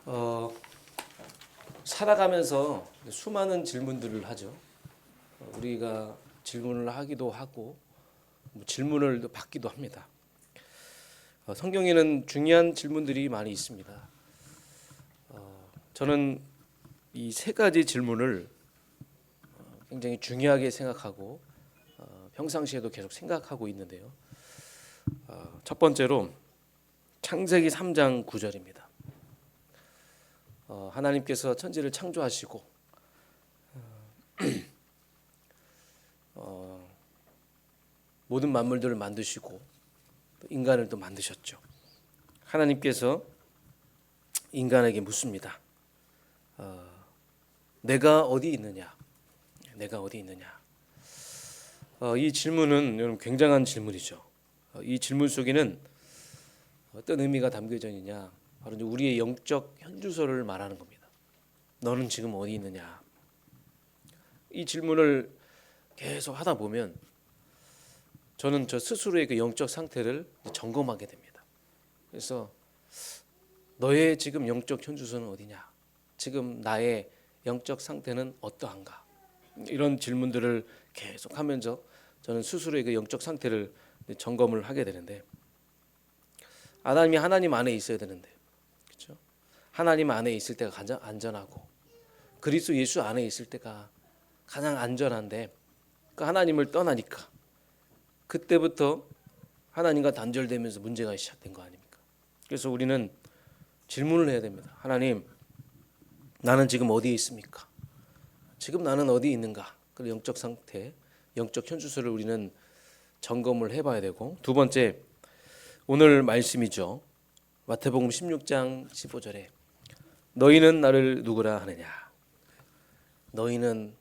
어, 살아가면서 수많은 질문들을 하죠. 우리가 질문을 하기도 하고 질문을 받기도 합니다. 성경에는 중요한 질문들이 많이 있습니다. 저는 이 세 가지 질문을 굉장히 중요하게 생각하고 평상시에도 계속 생각하고 있는데요. 첫 번째로 창세기 3장 9절입니다. 하나님께서 천지를 창조하시고 모든 만물들을 만드시고 또 인간을 또 만드셨죠. 하나님께서 인간에게 묻습니다. 내가 어디 있느냐? 내가 어디 있느냐? 이 질문은 여러분 굉장한 질문이죠. 이 질문 속에는 어떤 의미가 담겨져 있느냐? 바로 이제 우리의 영적 현주소를 말하는 겁니다. 너는 지금 어디 있느냐? 이 질문을 계속 하다 보면 저는 저 스스로의 그 영적 상태를 점검하게 됩니다. 그래서 너의 지금 영적 현주소는 어디냐? 지금 나의 영적 상태는 어떠한가? 이런 질문들을 계속 하면서 저는 스스로의 그 영적 상태를 점검을 하게 되는데, 아담이 하나님 안에 있어야 되는데, 그렇죠? 하나님 안에 있을 때가 가장 안전하고 그리스도 예수 안에 있을 때가 가장 안전한데, 그 하나님을 떠나니까 그때부터 하나님과 단절되면서 문제가 시작된 거 아닙니까? 그래서 우리는 질문을 해야 됩니다. 하나님, 나는 지금 어디에 있습니까? 지금 나는 어디에 있는가? 그 영적 상태, 영적 현주소를 우리는 점검을 해봐야 되고, 두 번째, 오늘 말씀이죠. 마태복음 16장 15절에 너희는 나를 누구라 하느냐? 너희는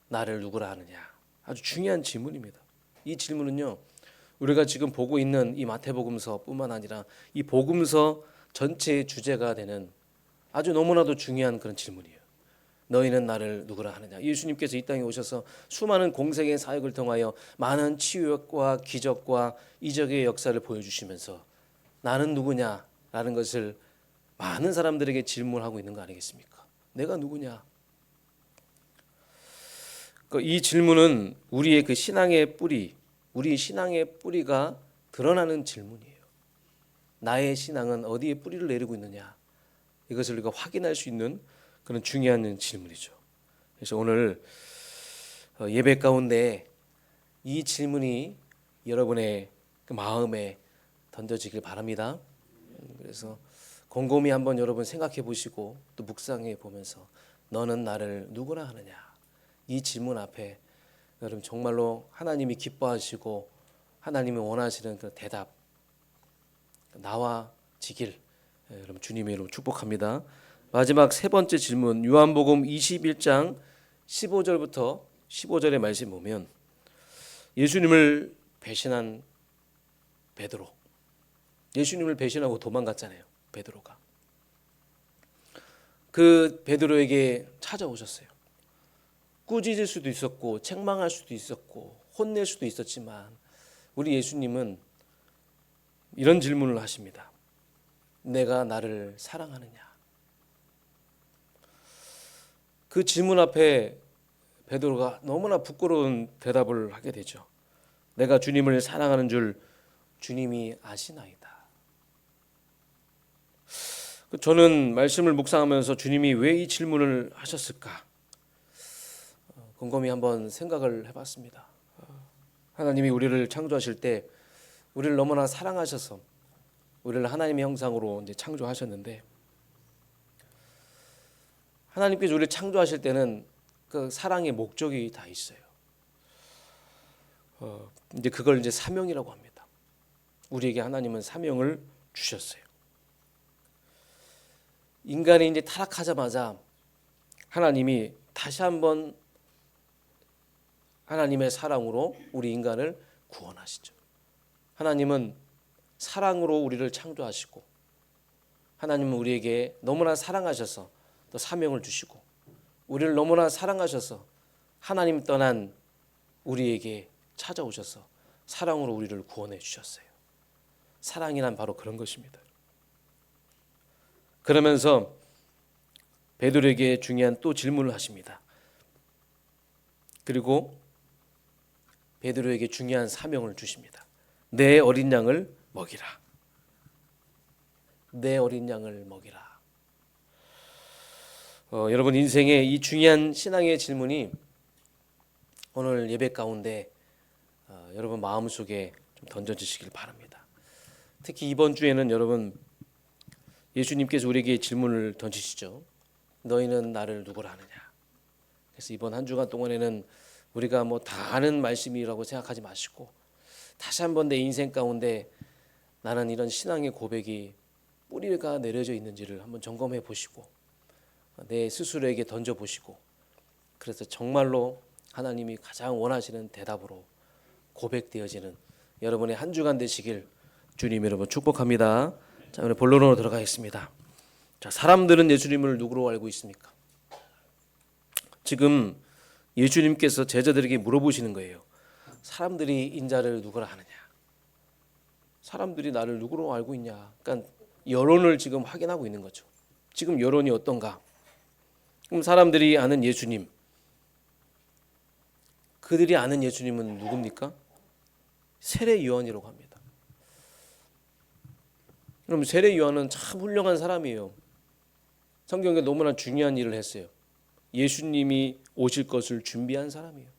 나를 누구라 하느냐? 아주 중요한 질문입니다. 이 질문은요, 우리가 지금 보고 있는 이 마태복음서뿐만 아니라 이 복음서 전체의 주제가 되는 아주 너무나도 중요한 그런 질문이에요. 너희는 나를 누구라 하느냐? 예수님께서 이 땅에 오셔서 수많은 공생의 사역을 통하여 많은 치유와 기적과 이적의 역사를 보여주시면서 나는 누구냐라는 것을 많은 사람들에게 질문하고 있는 거 아니겠습니까? 내가 누구냐? 이 질문은 우리의 그 신앙의 뿌리, 우리 신앙의 뿌리가 드러나는 질문이에요. 나의 신앙은 어디에 뿌리를 내리고 있느냐? 이것을 우리가 확인할 수 있는 그런 중요한 질문이죠. 그래서 오늘 예배 가운데 이 질문이 여러분의 그 마음에 던져지길 바랍니다. 그래서 곰곰이 한번 여러분 생각해 보시고 또 묵상해 보면서 너는 나를 누구라 하느냐? 이 질문 앞에 여러분 정말로 하나님이 기뻐하시고 하나님이 원하시는 그 대답 나와지길 여러분 주님의 이름으로 축복합니다. 마지막 세 번째 질문, 요한복음 21장 15절부터 15절의 말씀 보면 예수님을 배신한 베드로, 예수님을 배신하고 도망갔잖아요. 베드로가 그 베드로에게 찾아오셨어요. 꾸짖을 수도 있었고 책망할 수도 있었고 혼낼 수도 있었지만 우리 예수님은 이런 질문을 하십니다. 내가 나를 사랑하느냐? 그 질문 앞에 베드로가 너무나 부끄러운 대답을 하게 되죠. 내가 주님을 사랑하는 줄 주님이 아시나이다. 저는 말씀을 묵상하면서 주님이 왜 이 질문을 하셨을까? 곰곰이 한번 생각을 해봤습니다. 하나님이 우리를 창조하실 때 우리를 너무나 사랑하셔서 우리를 하나님의 형상으로 이제 창조하셨는데, 하나님께서 우리를 창조하실 때는 그 사랑의 목적이 다 있어요. 이제 그걸 이제 사명이라고 합니다. 우리에게 하나님은 사명을 주셨어요. 인간이 이제 타락하자마자 하나님이 다시 한번 하나님의 사랑으로 우리 인간을 구원하시죠. 하나님은 사랑으로 우리를 창조하시고 하나님은 우리에게 너무나 사랑하셔서 또 사명을 주시고 우리를 너무나 사랑하셔서 하나님 떠난 우리에게 찾아오셔서 사랑으로 우리를 구원해 주셨어요. 사랑이란 바로 그런 것입니다. 그러면서 베드로에게 중요한 또 질문을 하십니다. 그리고 베드로에게 중요한 사명을 주십니다. 내 어린 양을 먹이라. 내 어린 양을 먹이라. 여러분 인생의 이 중요한 신앙의 질문이 오늘 예배 가운데 여러분 마음속에 좀 던져지시길 바랍니다. 특히 이번 주에는 여러분 예수님께서 우리에게 질문을 던지시죠. 너희는 나를 누구라 하느냐. 그래서 이번 한 주간 동안에는 우리가 뭐 다 아는 말씀이라고 생각하지 마시고 다시 한번 내 인생 가운데 나는 이런 신앙의 고백이 뿌리가 내려져 있는지를 한번 점검해 보시고 내 스스로에게 던져 보시고 그래서 정말로 하나님이 가장 원하시는 대답으로 고백되어지는 여러분의 한 주간 되시길 주님 여러분 축복합니다. 자, 오늘 본론으로 들어가겠습니다. 자, 사람들은 예수님을 누구로 알고 있습니까? 지금 예수님께서 제자들에게 물어보시는 거예요. 사람들이 인자를 누구라 하느냐? 사람들이 나를 누구로 알고 있냐? 그러니까 여론을 지금 확인하고 있는 거죠. 지금 여론이 어떤가? 그럼 사람들이 아는 예수님, 그들이 아는 예수님은 누굽니까? 세례 요한이라고 합니다. 그럼 세례 요한은 참 훌륭한 사람이에요. 성경에 너무나 중요한 일을 했어요. 예수님이 오실 것을 준비한 사람이에요.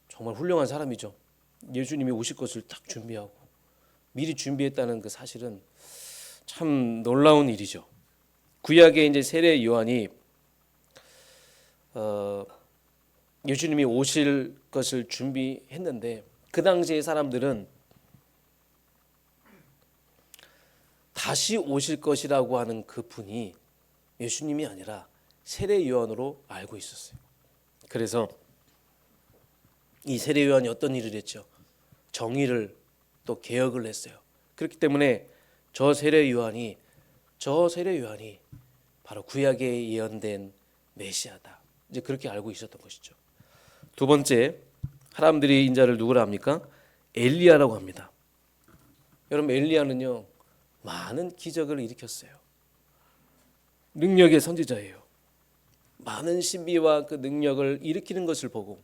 정말 훌륭한 사람이죠. 예수님이 오실 것을 딱 준비하고 미리 준비했다는 그 사실은 참 놀라운 일이죠. 구약의 이제 세례 요한이 예수님이 오실 것을 준비했는데 그 당시의 사람들은 다시 오실 것이라고 하는 그 분이 예수님이 아니라 세례 요한으로 알고 있었어요. 그래서 이 세례 요한이 어떤 일을 했죠? 정의를 또 개혁을 했어요. 그렇기 때문에 저 세례 요한이 바로 구약에 예언된 메시아다. 이제 그렇게 알고 있었던 것이죠. 두 번째, 사람들이 인자를 누구라 합니까? 엘리야라고 합니다. 여러분 엘리야는요 많은 기적을 일으켰어요. 능력의 선지자예요. 많은 신비와 그 능력을 일으키는 것을 보고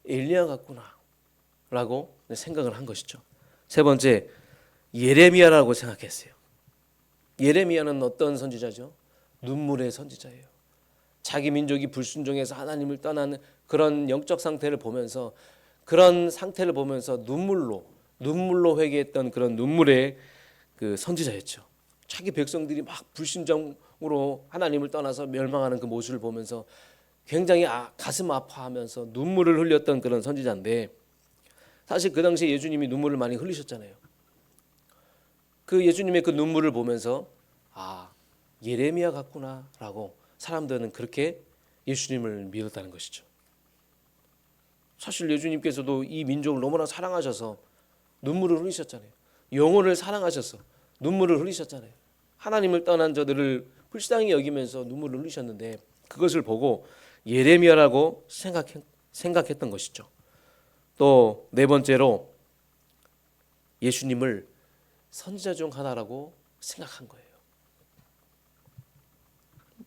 엘리야 같구나 라고 생각을 한 것이죠. 세 번째, 예레미야라고 생각했어요. 예레미야는 어떤 선지자죠? 눈물의 선지자예요. 자기 민족이 불순종해서 하나님을 떠나는 그런 영적 상태를 보면서 눈물로 회개했던 그런 눈물의 그 선지자였죠. 자기 백성들이 막 불신정으로 하나님을 떠나서 멸망하는 그 모습을 보면서 굉장히 가슴 아파하면서 눈물을 흘렸던 그런 선지자인데 사실 그 당시에 예수님이 눈물을 많이 흘리셨잖아요. 그 예수님의 그 눈물을 보면서 예레미야 같구나라고 사람들은 그렇게 예수님을 믿었다는 것이죠. 사실 예수님께서도 이 민족을 너무나 사랑하셔서 눈물을 흘리셨잖아요. 영혼을 사랑하셔서 눈물을 흘리셨잖아요. 하나님을 떠난 저들을 불쌍히 여기면서 눈물을 흘리셨는데 그것을 보고 예레미야라고 생각했던 것이죠. 또 네 번째로 예수님을 선지자 중 하나라고 생각한 거예요.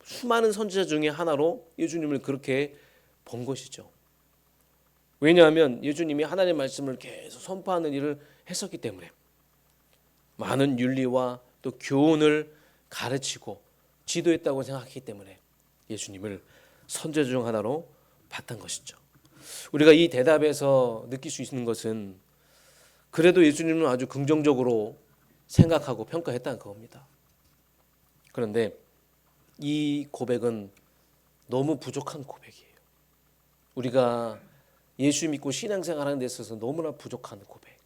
수많은 선지자 중에 하나로 예수님을 그렇게 본 것이죠. 왜냐하면 예수님이 하나님의 말씀을 계속 선포하는 일을 했었기 때문에 많은 윤리와 또 교훈을 가르치고 지도했다고 생각했기 때문에 예수님을 선지자 중 하나로 봤던 것이죠. 우리가 이 대답에서 느낄 수 있는 것은 그래도 예수님은 아주 긍정적으로 생각하고 평가했다는 겁니다. 그런데 이 고백은 너무 부족한 고백이에요. 우리가 예수 믿고 신앙생활하는 데 있어서 너무나 부족한 고백.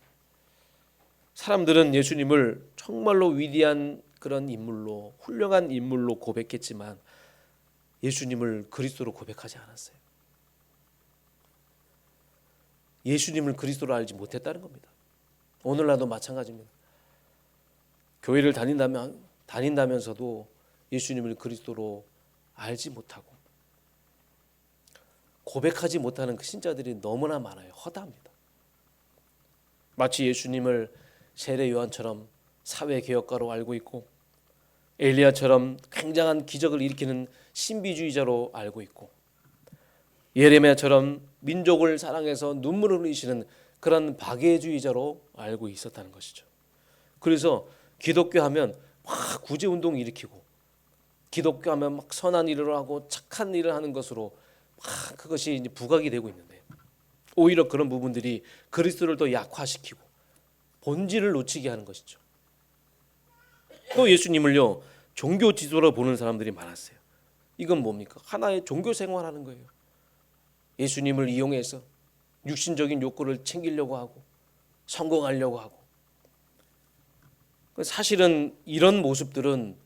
사람들은 예수님을 정말로 위대한 그런 인물로 훌륭한 인물로 고백했지만 예수님을 그리스도로 고백하지 않았어요. 예수님을 그리스도로 알지 못했다는 겁니다. 오늘날도 마찬가지입니다. 교회를 다닌다면서도 예수님을 그리스도로 알지 못하고 고백하지 못하는 그 신자들이 너무나 많아요. 허다합니다. 마치 예수님을 세례 요한처럼 사회개혁가로 알고 있고 엘리야처럼 굉장한 기적을 일으키는 신비주의자로 알고 있고 예레미야처럼 민족을 사랑해서 눈물을 흘리시는 그런 박애주의자로 알고 있었다는 것이죠. 그래서 기독교 하면 막 구제운동 일으키고 기독교 하면 막 선한 일을 하고 착한 일을 하는 것으로 막 그것이 이제 부각이 되고 있는데 오히려 그런 부분들이 그리스도를 더 약화시키고 본질을 놓치게 하는 것이죠. 또 예수님을요 종교 지도로 보는 사람들이 많았어요. 이건 뭡니까? 하나의 종교 생활하는 거예요. 예수님을 이용해서 육신적인 욕구를 챙기려고 하고 성공하려고 하고 사실은 이런 모습들은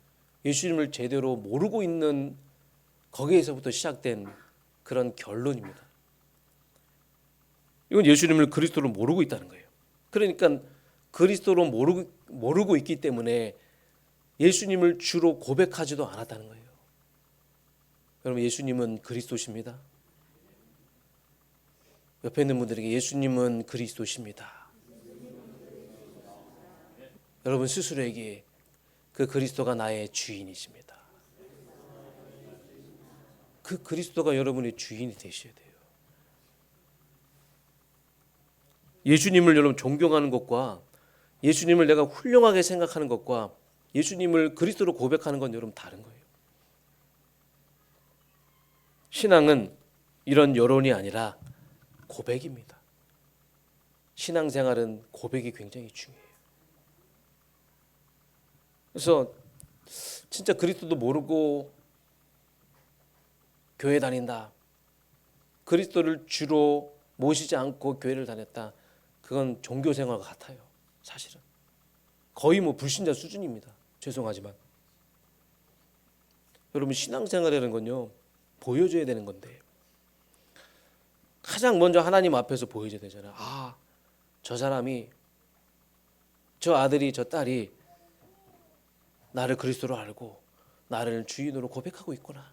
예수님을 제대로 모르고 있는 거기에서부터 시작된 그런 결론입니다. 이건 예수님을 그리스도로 모르고 있다는 거예요. 그러니까 그리스도로 모르고 있기 때문에 예수님을 주로 고백하지도 않았다는 거예요. 여러분 예수님은 그리스도십니다. 옆에 있는 분들에게 예수님은 그리스도십니다. 여러분 스스로에게 그 그리스도가 나의 주인이십니다. 그 그리스도가 여러분의 주인이 되셔야 돼요. 예수님을 여러분 존경하는 것과 예수님을 내가 훌륭하게 생각하는 것과 예수님을 그리스도로 고백하는 건 여러분 다른 거예요. 신앙은 이런 여론이 아니라 고백입니다. 신앙생활은 고백이 굉장히 중요해요. 그래서 진짜 그리스도도 모르고 교회 다닌다. 그리스도를 주로 모시지 않고 교회를 다녔다. 그건 종교생활과 같아요. 사실은. 거의 뭐 불신자 수준입니다. 죄송하지만. 여러분 신앙생활이라는 건요. 보여줘야 되는 건데 가장 먼저 하나님 앞에서 보여줘야 되잖아요. 아, 저 사람이 저 아들이 저 딸이 나를 그리스도로 알고 나를 주인으로 고백하고 있구나.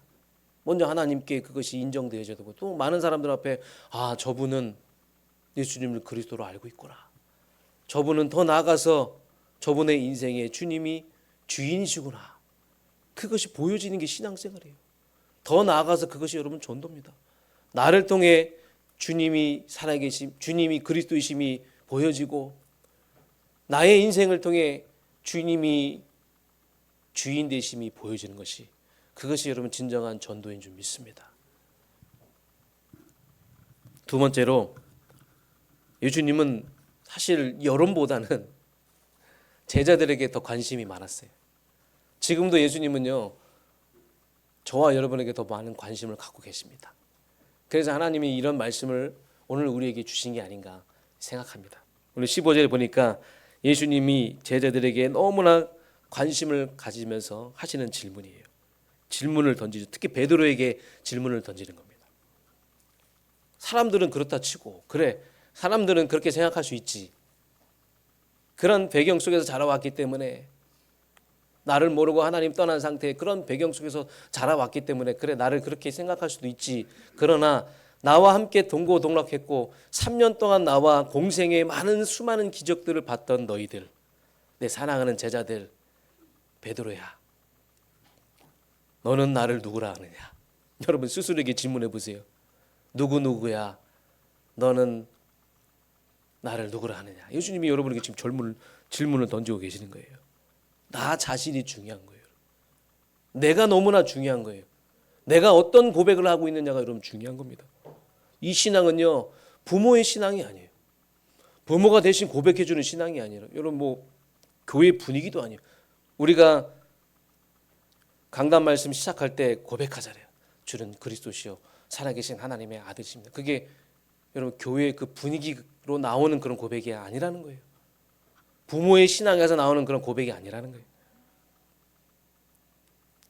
먼저 하나님께 그것이 인정되어져야 되고 또 많은 사람들 앞에 아 저분은 예수님을 그리스도로 알고 있구나. 저분은 더 나아가서 저분의 인생에 주님이 주인이시구나. 그것이 보여지는 게 신앙생활이에요. 더 나아가서 그것이 여러분 전도입니다. 나를 통해 주님이 살아계심, 주님이 그리스도이심이 보여지고 나의 인생을 통해 주님이 주인 되심이 보여지는 것이 그것이 여러분 진정한 전도인 줄 믿습니다. 두 번째로 예수님은 사실 여론보다는 제자들에게 더 관심이 많았어요. 지금도 예수님은요 저와 여러분에게 더 많은 관심을 갖고 계십니다. 그래서 하나님이 이런 말씀을 오늘 우리에게 주신 게 아닌가 생각합니다. 오늘 15절에 보니까 예수님이 제자들에게 너무나 관심을 가지면서 하시는 질문이에요. 질문을 던지죠. 특히 베드로에게 질문을 던지는 겁니다. 사람들은 그렇다 치고 그래 사람들은 그렇게 생각할 수 있지. 그런 배경 속에서 자라왔기 때문에 나를 모르고 하나님 떠난 상태의 그런 배경 속에서 자라왔기 때문에 그래 나를 그렇게 생각할 수도 있지. 그러나 나와 함께 동고동락했고 3년 동안 나와 공생의 수많은 기적들을 봤던 너희들 내 사랑하는 제자들 베드로야 너는 나를 누구라 하느냐. 여러분 스스로에게 질문해 보세요. 누구야 너는 나를 누구라 하느냐. 예수님이 여러분에게 지금 질문을 던지고 계시는 거예요. 나 자신이 중요한 거예요. 내가 너무나 중요한 거예요. 내가 어떤 고백을 하고 있느냐가 여러분 중요한 겁니다. 이 신앙은요 부모의 신앙이 아니에요. 부모가 대신 고백해 주는 신앙이 아니라 여러분 뭐 교회 분위기도 아니에요. 우리가 강단 말씀 시작할 때 고백하잖아요. 주는 그리스도시요 살아계신 하나님의 아들이십니다. 그게 여러분 교회의 그 분위기로 나오는 그런 고백이 아니라는 거예요. 부모의 신앙에서 나오는 그런 고백이 아니라는 거예요.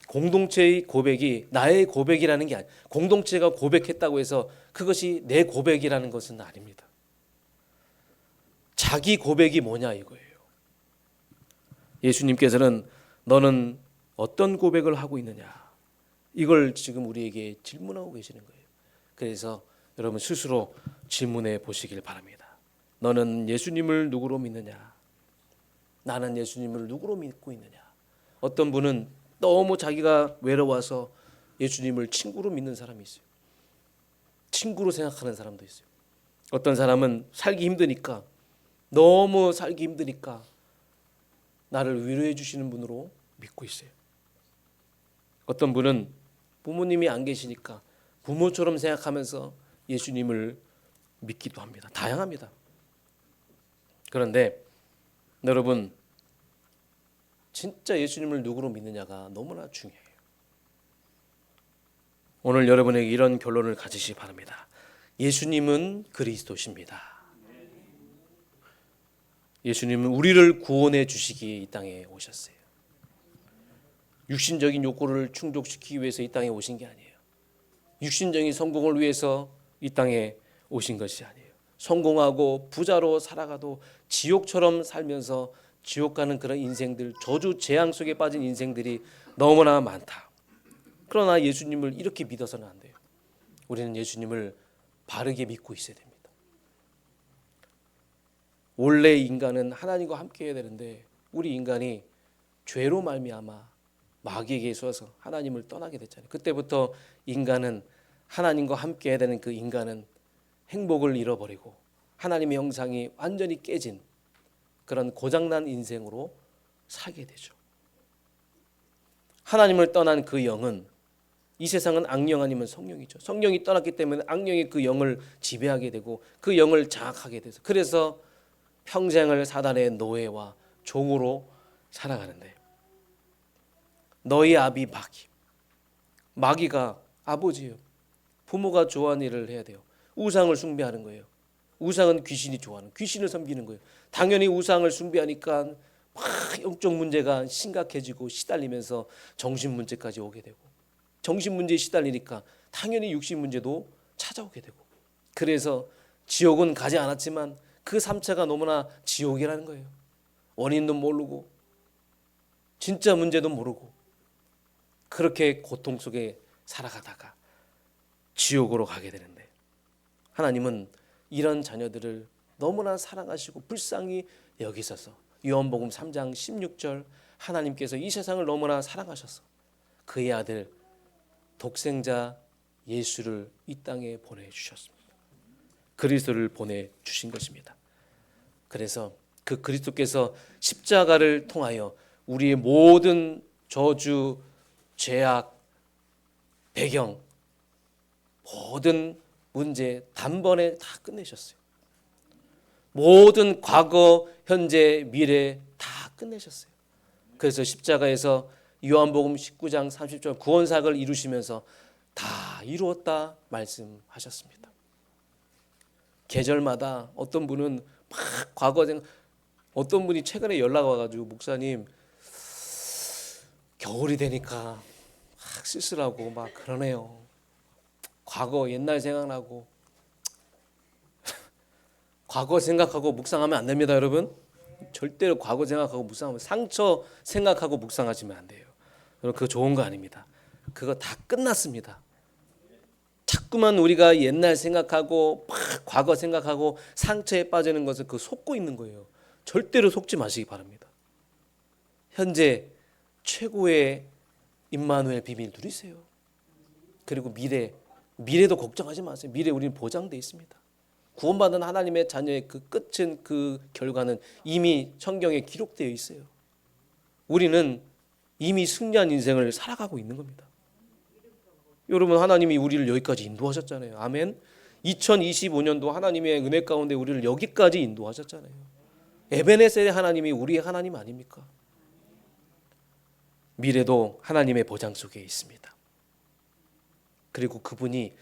공동체의 고백이 나의 고백이라는 게 아니에요. 공동체가 고백했다고 해서 그것이 내 고백이라는 것은 아닙니다. 자기 고백이 뭐냐 이거예요. 예수님께서는 너는 어떤 고백을 하고 있느냐 이걸 지금 우리에게 질문하고 계시는 거예요. 그래서 여러분 스스로 질문해 보시길 바랍니다. 너는 예수님을 누구로 믿느냐? 나는 예수님을 누구로 믿고 있느냐. 어떤 분은 너무 자기가 외로워서 예수님을 친구로 믿는 사람이 있어요. 친구로 생각하는 사람도 있어요. 어떤 사람은 살기 힘드니까, 너무 살기 힘드니까 나를 위로해 주시는 분으로 믿고 있어요. 어떤 분은 부모님이 안 계시니까 부모처럼 생각하면서 예수님을 믿기도 합니다. 다양합니다. 그런데 여러분, 진짜 예수님을 누구로 믿느냐가 너무나 중요해요. 오늘 여러분에게 이런 결론을 가지시기 바랍니다. 예수님은 그리스도십니다. 예수님은 우리를 구원해 주시기에 이 땅에 오셨어요. 육신적인 욕구를 충족시키기 위해서 이 땅에 오신 게 아니에요. 육신적인 성공을 위해서 이 땅에 오신 것이 아니에요. 성공하고 부자로 살아가도 지옥처럼 살면서 지옥 가는 그런 인생들, 저주 재앙 속에 빠진 인생들이 너무나 많다. 그러나 예수님을 이렇게 믿어서는 안 돼요. 우리는 예수님을 바르게 믿고 있어야 됩니다. 원래 인간은 하나님과 함께 해야 되는데 우리 인간이 죄로 말미암아 마귀에게 쏘여서 하나님을 떠나게 됐잖아요. 그때부터 인간은 하나님과 함께 해야 되는 그 인간은 행복을 잃어버리고 하나님의 형상이 완전히 깨진 그런 고장난 인생으로 살게 되죠. 하나님을 떠난 그 영은, 이 세상은 악령 아니면 성령이죠. 성령이 떠났기 때문에 악령이 그 영을 지배하게 되고 그 영을 장악하게 돼서, 그래서 평생을 사단의 노예와 종으로 살아가는데, 너희 아비 마귀가 아버지예요. 부모가 좋아하는 일을 해야 돼요. 우상을 숭배하는 거예요. 우상은 귀신이 좋아하는, 귀신을 섬기는 거예요. 당연히 우상을 숭배하니까 막 영적 문제가 심각해지고 시달리면서 정신 문제까지 오게 되고, 정신 문제에 시달리니까 당연히 육신 문제도 찾아오게 되고, 그래서 지옥은 가지 않았지만 그 3차가 너무나 지옥이라는 거예요. 원인도 모르고 진짜 문제도 모르고 그렇게 고통 속에 살아가다가 지옥으로 가게 되는데, 하나님은 이런 자녀들을 너무나 사랑하시고 불쌍히 여기셔서 요한복음 3장 16절, 하나님께서 이 세상을 너무나 사랑하셔서 그의 아들 독생자 예수를 이 땅에 보내주셨습니다. 그리스도를 보내주신 것입니다. 그래서 그 그리스도께서 십자가를 통하여 우리의 모든 저주, 죄악, 배경, 모든 문제 단번에 다 끝내셨어요. 모든 과거, 현재, 미래 다 끝내셨어요. 그래서 십자가에서 요한복음 19장 30절 구원사역을 이루시면서 다 이루었다 말씀하셨습니다. 계절마다 어떤 분은 막 과거 생각, 어떤 분이 최근에 연락 와가지고 목사님 겨울이 되니까 막 쓸쓸하고 막 그러네요. 과거 옛날 생각나고. 과거 생각하고 묵상하면 안 됩니다, 여러분. 절대로 과거 생각하고 묵상하면, 상처 생각하고 묵상하시면 안 돼요. 여러분, 그거 좋은 거 아닙니다. 그거 다 끝났습니다. 자꾸만 우리가 옛날 생각하고 막 과거 생각하고 상처에 빠지는 것을 그 속고 있는 거예요. 절대로 속지 마시기 바랍니다. 현재 최고의 임마누엘 비밀 누리세요. 그리고 미래도 걱정하지 마세요. 미래 우리는 보장돼 있습니다. 구원받은 하나님의 자녀의 그 끝은, 그 결과는 이미 성경에 기록되어 있어요. 우리는 이미 승리한 인생을 살아가고 있는 겁니다. 여러분, 하나님이 우리를 여기까지 인도하셨잖아요. 아멘. 2025년도 하나님의 은혜 가운데 우리를 여기까지 인도하셨잖아요. 에베네셀의 하나님이 우리의 하나님 아닙니까? 미래도 하나님의 보장 속에 있습니다. 그리고 그분이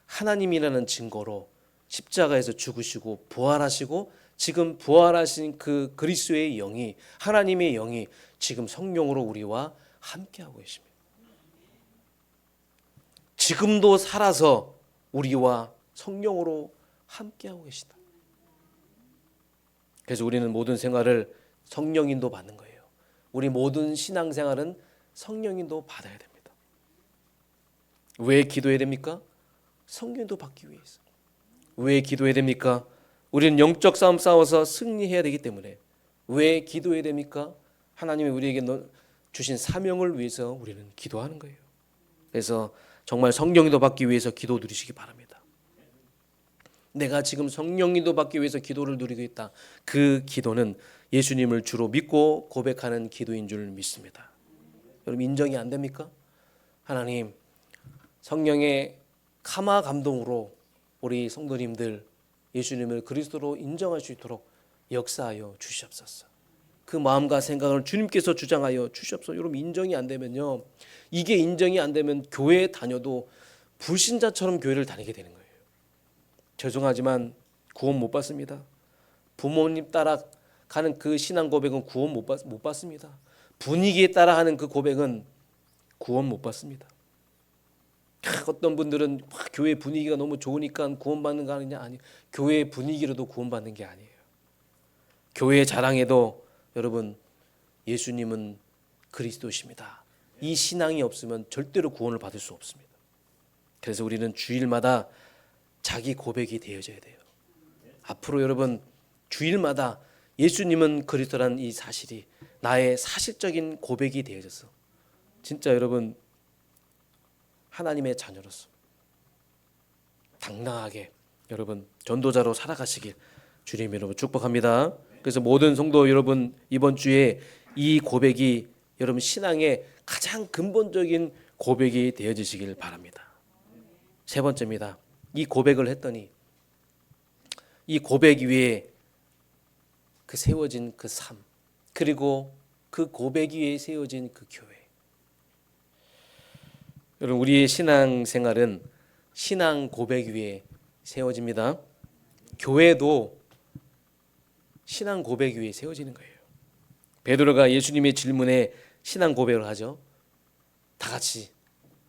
하나님이라는 증거로 십자가에서 죽으시고 부활하시고 지금 부활하신 그 그리스도의 영이, 하나님의 영이 지금 성령으로 우리와 함께하고 계십니다. 지금도 살아서 우리와 성령으로 함께하고 계시다. 그래서 우리는 모든 생활을 성령인도 받는 거예요. 우리 모든 신앙생활은 성령인도 받아야 됩니다. 왜 기도해야 됩니까? 성령인도 받기 위해서. 왜 기도해야 됩니까? 우리는 영적 싸움 싸워서 승리해야 되기 때문에 왜 기도해야 됩니까? 하나님이 우리에게 주신 사명을 위해서 우리는 기도하는 거예요. 그래서 정말 성령도 받기 위해서 기도 드리시기 바랍니다. 내가 지금 성령님도 받기 위해서 기도를 드리고 있다. 그 기도는 예수님을 주로 믿고 고백하는 기도인 줄 믿습니다. 여러분 인정이 안 됩니까? 하나님 성령의 카마 감동으로 우리 성도님들 예수님을 그리스도로 인정할 수 있도록 역사하여 주시옵소서. 그 마음과 생각을 주님께서 주장하여 주시옵소서. 여러분 인정이 안 되면요, 이게 인정이 안 되면 교회에 다녀도 불신자처럼 교회를 다니게 되는 거예요. 죄송하지만 구원 못 받습니다. 부모님 따라 가는 그 신앙 고백은 구원 못 받습니다. 분위기에 따라 하는 그 고백은 구원 못 받습니다. 어떤 분들은 교회 분위기가 너무 좋으니까 구원받는 거 아니냐? 아니, 교회 분위기로도 구원받는 게 아니에요. 교회 자랑해도 여러분 예수님은 그리스도십니다. 이 신앙이 없으면 절대로 구원을 받을 수 없습니다. 그래서 우리는 주일마다 자기 고백이 되어져야 돼요. 앞으로 여러분 주일마다 예수님은 그리스도라는 이 사실이 나의 사실적인 고백이 되어져서 진짜 여러분 하나님의 자녀로서 당당하게 여러분 전도자로 살아가시길 주님 여러분 축복합니다. 그래서 모든 성도 여러분 이번 주에 이 고백이 여러분 신앙의 가장 근본적인 고백이 되어지시길 바랍니다. 세 번째입니다. 이 고백을 했더니 이 고백 위에 그 세워진 그 삶, 그리고 그 고백 위에 세워진 그 교회. 여러분 우리의 신앙생활은 신앙 고백 위에 세워집니다. 교회도 신앙 고백 위에 세워지는 거예요. 베드로가 예수님의 질문에 신앙 고백을 하죠. 다 같이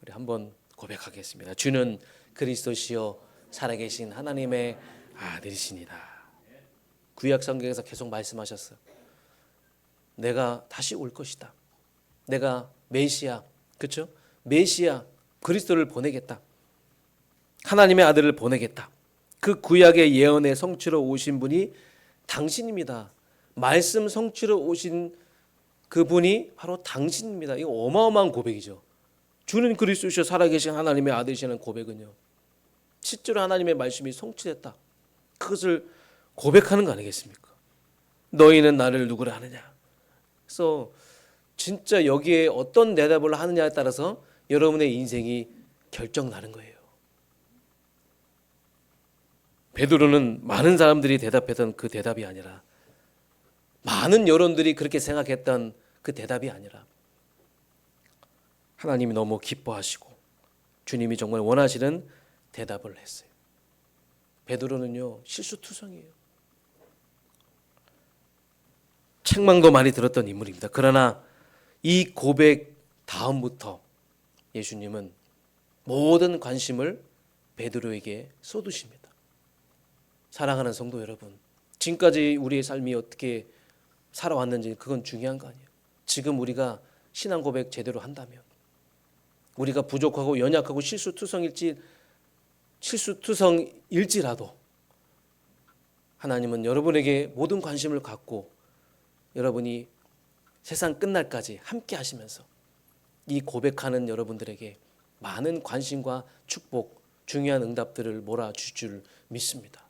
우리 한번 고백하겠습니다. 주는 그리스도시요 살아계신 하나님의 아들이시니라. 구약 성경에서 계속 말씀하셨어요. 내가 다시 올 것이다. 내가 메시아, 그렇죠? 메시아 그리스도를 보내겠다. 하나님의 아들을 보내겠다. 그 구약의 예언의 성취로 오신 분이 당신입니다. 말씀 성취로 오신 그분이 바로 당신입니다. 이거 어마어마한 고백이죠. 주는 그리스도시요 살아계신 하나님의 아들이시라는 고백은요, 실제로 하나님의 말씀이 성취됐다. 그것을 고백하는 거 아니겠습니까? 너희는 나를 누구라 하느냐. 그래서 진짜 여기에 어떤 대답을 하느냐에 따라서 여러분의 인생이 결정나는 거예요. 베드로는 많은 사람들이 대답했던 그 대답이 아니라, 많은 여론들이 그렇게 생각했던 그 대답이 아니라, 하나님이 너무 기뻐하시고 주님이 정말 원하시는 대답을 했어요. 베드로는요 실수투성이에요. 책망도 많이 들었던 인물입니다. 그러나 이 고백 다음부터 예수님은 모든 관심을 베드로에게 쏟으십니다. 사랑하는 성도 여러분, 지금까지 우리의 삶이 어떻게 살아왔는지 그건 중요한 거 아니에요. 지금 우리가 신앙 고백 제대로 한다면, 우리가 부족하고 연약하고 실수투성일지라도 하나님은 여러분에게 모든 관심을 갖고 여러분이 세상 끝날까지 함께 하시면서 이 고백하는 여러분들에게 많은 관심과 축복, 중요한 응답들을 몰아주실 줄 믿습니다.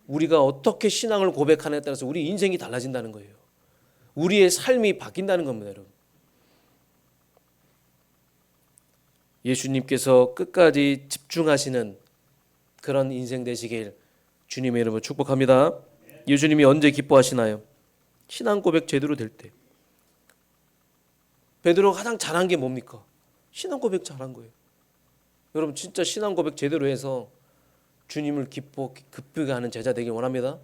우리가 어떻게 신앙을 고백하느냐에 따라서 우리 인생이 달라진다는 거예요. 우리의 삶이 바뀐다는 겁니다, 여러분. 예수님께서 끝까지 집중하시는 그런 인생 되시길 주님의 이름으로 축복합니다. 예수님이 언제 기뻐하시나요? 신앙 고백 제대로 될 때. 베드로가 가장 잘한 게 뭡니까? 신앙 고백 잘한 거예요. 여러분 진짜 신앙 고백 제대로 해서 주님을 기쁘게 하는 제자 되길 원합니다.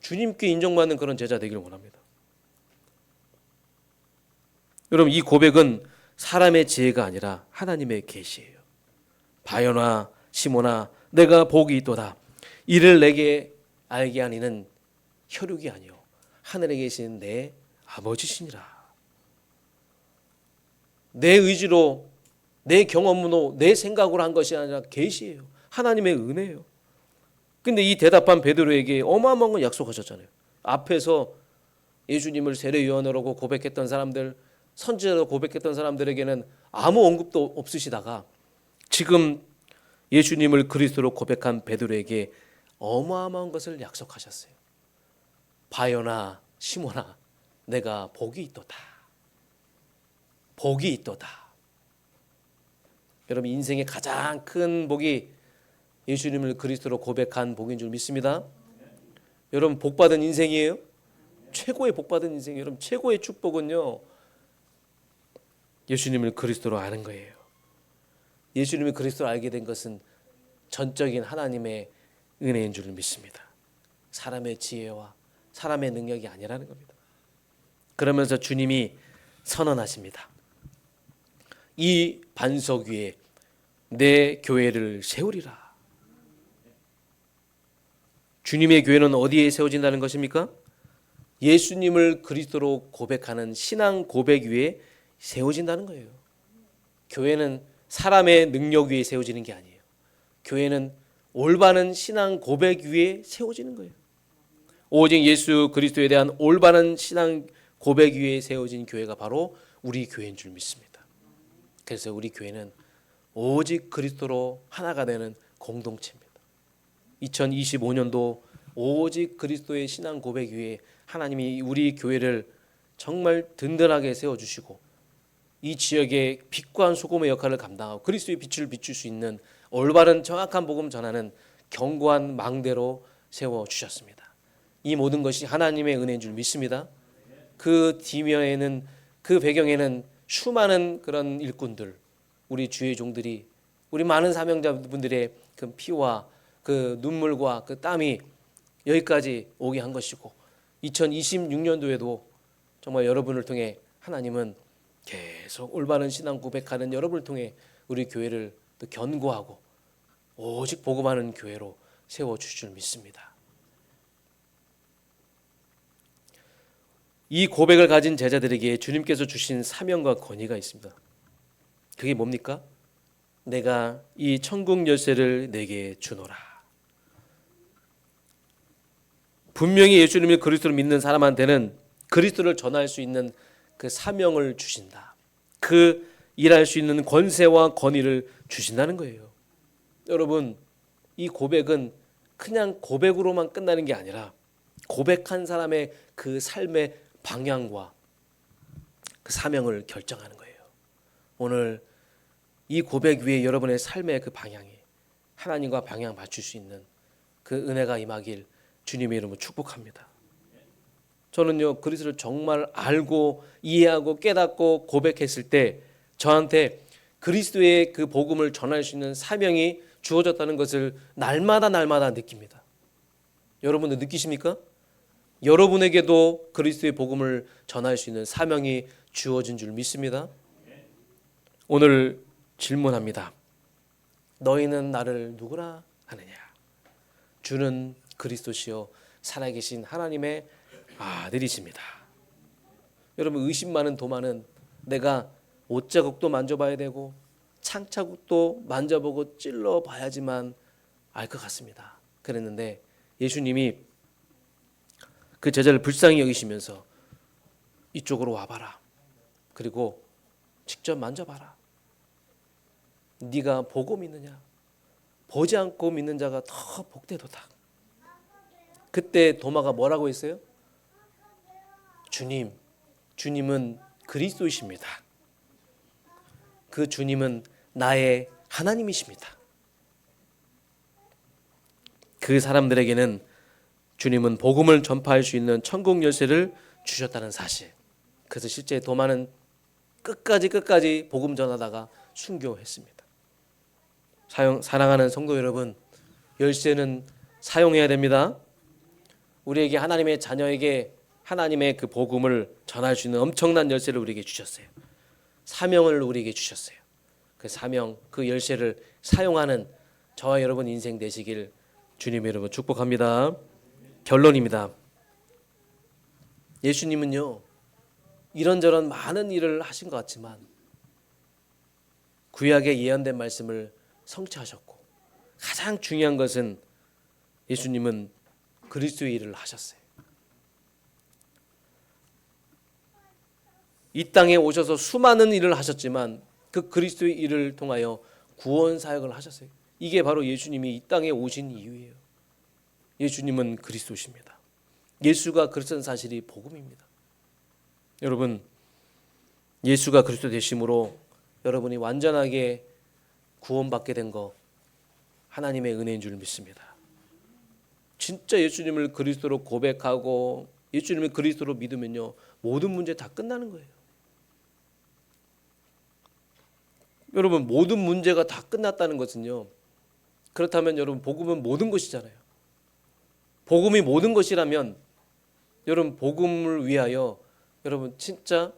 주님께 인정받는 그런 제자 되길 원합니다. 여러분 이 고백은 사람의 지혜가 아니라 하나님의 계시예요. 바요나 시몬아 내가 복이 있도다. 이를 내게 알게 하는 이는 혈육이 아니요 하늘에 계신 내 아버지시니라. 내 의지로, 내 경험으로, 내 생각으로 한 것이 아니라 계시예요. 하나님의 은혜예요. 근데 이 대답한 베드로에게 어마어마한 걸 약속하셨잖아요. 앞에서 예수님을 세례요한으로 고백했던 사람들, 선지자로 고백했던 사람들에게는 아무 언급도 없으시다가 지금 예수님을 그리스도로 고백한 베드로에게 어마어마한 것을 약속하셨어요. 바요나 시몬아, 내가 복이 있도다. 복이 있도다. 여러분, 인생의 가장 큰 복이 예수님을 그리스도로 고백한 복인 줄 믿습니다. 여러분, 복받은 인생이에요. 최고의 복받은 인생, 여러분 최고의 축복은요, 예수님을 그리스도로 아는 거예요. 예수님을 그리스도로 알게 된 것은 전적인 하나님의 은혜인 줄 믿습니다. 사람의 지혜와 사람의 능력이 아니라는 겁니다. 그러면서 주님이 선언하십니다. 이 반석 위에 내 교회를 세우리라. 주님의 교회는 어디에 세워진다는 것입니까? 예수님을 그리스도로 고백하는 신앙 고백 위에 세워진다는 거예요. 교회는 사람의 능력 위에 세워지는 게 아니에요. 교회는 올바른 신앙 고백 위에 세워지는 거예요. 오직 예수 그리스도에 대한 올바른 신앙 고백 위에 세워진 교회가 바로 우리 교회인 줄 믿습니다. 그래서 우리 교회는 오직 그리스도로 하나가 되는 공동체입니다. 2025년도 오직 그리스도의 신앙 고백 위에 하나님이 우리 교회를 정말 든든하게 세워주시고 이 지역의 빛과 소금의 역할을 감당하고 그리스도의 빛을 비출 수 있는 올바른 정확한 복음 전하는 견고한 망대로 세워주셨습니다. 이 모든 것이 하나님의 은혜인 줄 믿습니다. 그 뒤면에는, 그 배경에는 수많은 그런 일꾼들, 우리 주의 종들이, 우리 많은 사명자분들의 그 피와 그 눈물과 그 땀이 여기까지 오게 한 것이고 2026년도에도 정말 여러분을 통해 하나님은 계속 올바른 신앙 고백하는 여러분을 통해 우리 교회를 또 견고하고 오직 복음하는 교회로 세워주실 줄 믿습니다. 이 고백을 가진 제자들에게 주님께서 주신 사명과 권위가 있습니다. 그게 뭡니까? 내가 이 천국 열쇠를 내게 주노라. 분명히 예수님을 그리스도로 믿는 사람한테는 그리스도를 전할 수 있는 그 사명을 주신다. 그 일할 수 있는 권세와 권위를 주신다는 거예요. 여러분, 이 고백은 그냥 고백으로만 끝나는 게 아니라 고백한 사람의 그 삶의 방향과 그 사명을 결정하는 거예요. 오늘 이 고백 위에 여러분의 삶의 그 방향이 하나님과 방향 맞출 수 있는 그 은혜가 임하길 주님의 이름으로 축복합니다. 저는요, 그리스도를 정말 알고 이해하고 깨닫고 고백했을 때 저한테 그리스도의 그 복음을 전할 수 있는 사명이 주어졌다는 것을 날마다 느낍니다. 여러분도 느끼십니까? 여러분에게도 그리스도의 복음을 전할 수 있는 사명이 주어진 줄 믿습니다. 오늘 질문합니다. 너희는 나를 누구라 하느냐? 주는 그리스도시요 살아계신 하나님의 아들이십니다. 여러분, 의심 많은 도마는 내가 옷자국도 만져봐야 되고 창자국도 만져보고 찔러봐야지만 알 것 같습니다. 그랬는데 예수님이 그 제자를 불쌍히 여기시면서 이쪽으로 와봐라. 그리고 직접 만져봐라. 네가 보고 믿느냐? 보지 않고 믿는 자가 더 복되도다. 그때 도마가 뭐라고 했어요? 주님은 그리스도이십니다. 그 주님은 나의 하나님이십니다. 그 사람들에게는 주님은 복음을 전파할 수 있는 천국 열쇠를 주셨다는 사실. 그래서 실제 도마는 끝까지 복음 전하다가 순교했습니다. 사랑하는 성도 여러분, 열쇠는 사용해야 됩니다. 우리에게 하나님의 자녀에게 하나님의 그 복음을 전할 수 있는 엄청난 열쇠를 우리에게 주셨어요. 사명을 우리에게 주셨어요. 그 사명, 그 열쇠를 사용하는 저와 여러분 인생 되시길 주님의 이름으로 축복합니다. 결론입니다. 예수님은요, 이런저런 많은 일을 하신 것 같지만 구약에 예언된 말씀을 성취하셨고 가장 중요한 것은 예수님은 그리스도의 일을 하셨어요. 이 땅에 오셔서 수많은 일을 하셨지만 그 그리스도의 일을 통하여 구원 사역을 하셨어요. 이게 바로 예수님이 이 땅에 오신 이유예요. 예수님은 그리스도십니다. 예수가 그리스도인 사실이 복음입니다. 여러분, 예수가 그리스도 되심으로 여러분이 완전하게 구원받게 된 거 하나님의 은혜인 줄 믿습니다. 진짜 예수님을 그리스도로 고백하고 예수님을 그리스도로 믿으면요, 모든 문제 다 끝나는 거예요. 여러분, 모든 문제가 다 끝났다는 것은요, 그렇다면 여러분, 복음은 모든 것이잖아요. 복음이 모든 것이라면 여러분, 복음을 위하여 여러분 진짜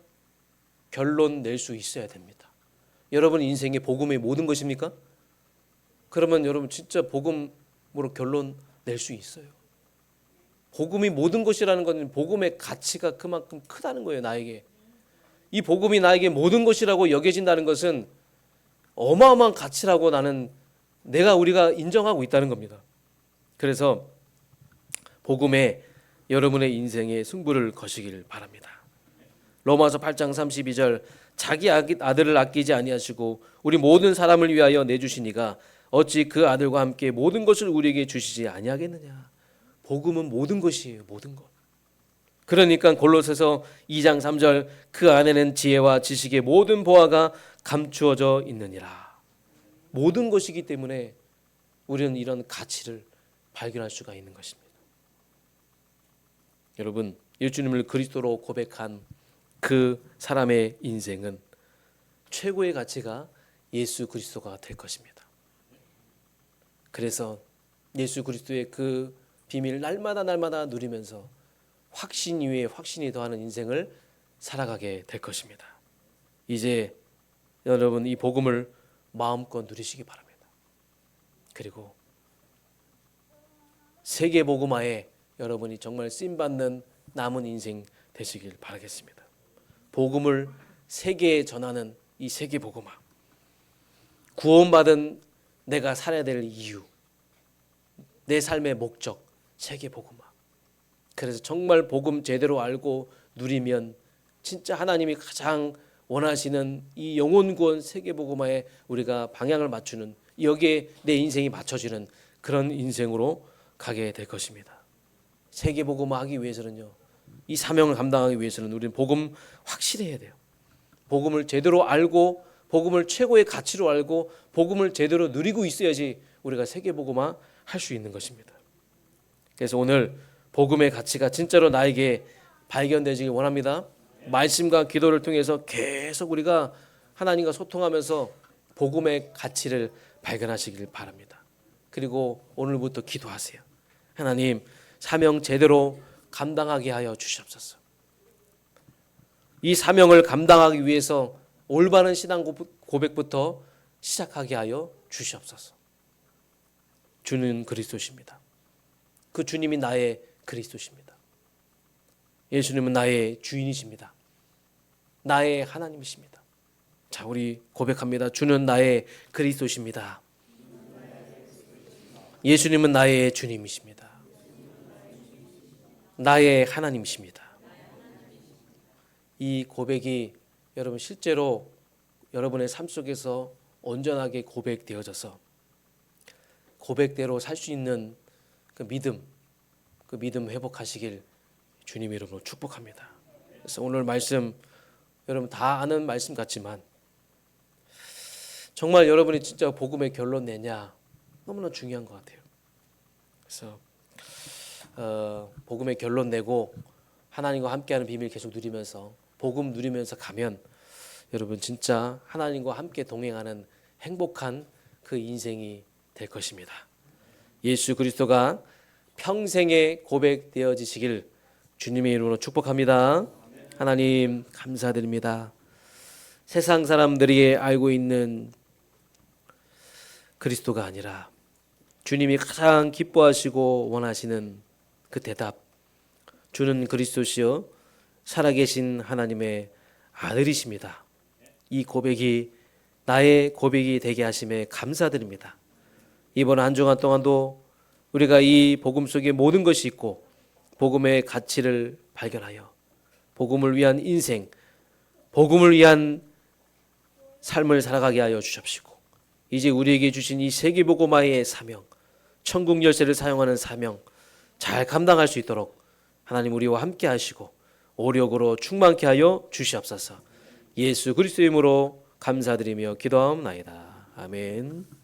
결론 낼 수 있어야 됩니다. 여러분 인생의 복음이 모든 것입니까? 그러면 여러분 진짜 복음으로 결론 낼 수 있어요. 복음이 모든 것이라는 것은 복음의 가치가 그만큼 크다는 거예요. 나에게 이 복음이 나에게 모든 것이라고 여겨진다는 것은 어마어마한 가치라고 우리가 인정하고 있다는 겁니다. 그래서 복음에 여러분의 인생에 승부를 거시길 바랍니다. 로마서 8장 32절, 자기 아들을 아끼지 아니하시고 우리 모든 사람을 위하여 내주시니가 어찌 그 아들과 함께 모든 것을 우리에게 주시지 아니하겠느냐. 복음은 모든 것이에요. 모든 것. 그러니까 골로새서 2장 3절, 그 안에는 지혜와 지식의 모든 보화가 감추어져 있느니라. 모든 것이기 때문에 우리는 이런 가치를 발견할 수가 있는 것입니다. 여러분, 예수님을 그리스도로 고백한 그 사람의 인생은 최고의 가치가 예수 그리스도가 될 것입니다. 그래서 예수 그리스도의 그 비밀 날마다 누리면서 확신 위에 확신이 더하는 인생을 살아가게 될 것입니다. 이제 여러분 이 복음을 마음껏 누리시기 바랍니다. 그리고 세계 복음화에 여러분이 정말 쓰임받는 남은 인생 되시길 바라겠습니다. 복음을 세계에 전하는 이 세계 복음화, 구원받은 내가 살아야 될 이유, 내 삶의 목적, 세계 복음화. 그래서 정말 복음 제대로 알고 누리면 진짜 하나님이 가장 원하시는 이 영혼 구원 세계 복음화에 우리가 방향을 맞추는, 여기에 내 인생이 맞춰지는 그런 인생으로 가게 될 것입니다. 세계 복음화 하기 위해서는요, 이 사명을 감당하기 위해서는 우리는 복음 확실히 해야 돼요. 복음을 제대로 알고 복음을 최고의 가치로 알고 복음을 제대로 누리고 있어야지 우리가 세계 복음화 할 수 있는 것입니다. 그래서 오늘 복음의 가치가 진짜로 나에게 발견되시길 원합니다. 말씀과 기도를 통해서 계속 우리가 하나님과 소통하면서 복음의 가치를 발견하시길 바랍니다. 그리고 오늘부터 기도하세요. 하나님, 사명 제대로 감당하게 하여 주시옵소서. 이 사명을 감당하기 위해서 올바른 신앙 고백부터 시작하게 하여 주시옵소서. 주는 그리스도십니다. 그 주님이 나의 그리스도십니다. 예수님은 나의 주인이십니다. 나의 하나님이십니다. 자, 우리 고백합니다. 주는 나의 그리스도십니다. 예수님은 나의 주님이십니다. 나의 하나님이십니다. 이 고백이 여러분 실제로 여러분의 삶 속에서 온전하게 고백되어져서 고백대로 살 수 있는 그 믿음 회복하시길 주님 이름으로 축복합니다. 그래서 오늘 말씀 여러분 다 아는 말씀 같지만 정말 여러분이 진짜 복음의 결론 내냐 너무나 중요한 것 같아요. 그래서 복음의 결론 내고 하나님과 함께하는 비밀 계속 누리면서 복음 누리면서 가면 여러분 진짜 하나님과 함께 동행하는 행복한 그 인생이 될 것입니다. 예수 그리스도가 평생에 고백되어지시길 주님의 이름으로 축복합니다. 하나님 감사드립니다. 세상 사람들이 알고 있는 그리스도가 아니라 주님이 가장 기뻐하시고 원하시는 그 대답, 주는 그리스도시요 살아계신 하나님의 아들이십니다. 이 고백이 나의 고백이 되게 하심에 감사드립니다. 이번 한 주간 동안도 우리가 이 복음 속에 모든 것이 있고 복음의 가치를 발견하여 복음을 위한 인생, 복음을 위한 삶을 살아가게 하여 주십시고 이제 우리에게 주신 이 세계복음화의 사명, 천국 열쇠를 사용하는 사명 잘 감당할 수 있도록 하나님 우리와 함께 하시고 오력으로 충만케 하여 주시옵소서. 예수 그리스도의 이름으로 감사드리며 기도하옵나이다. 아멘.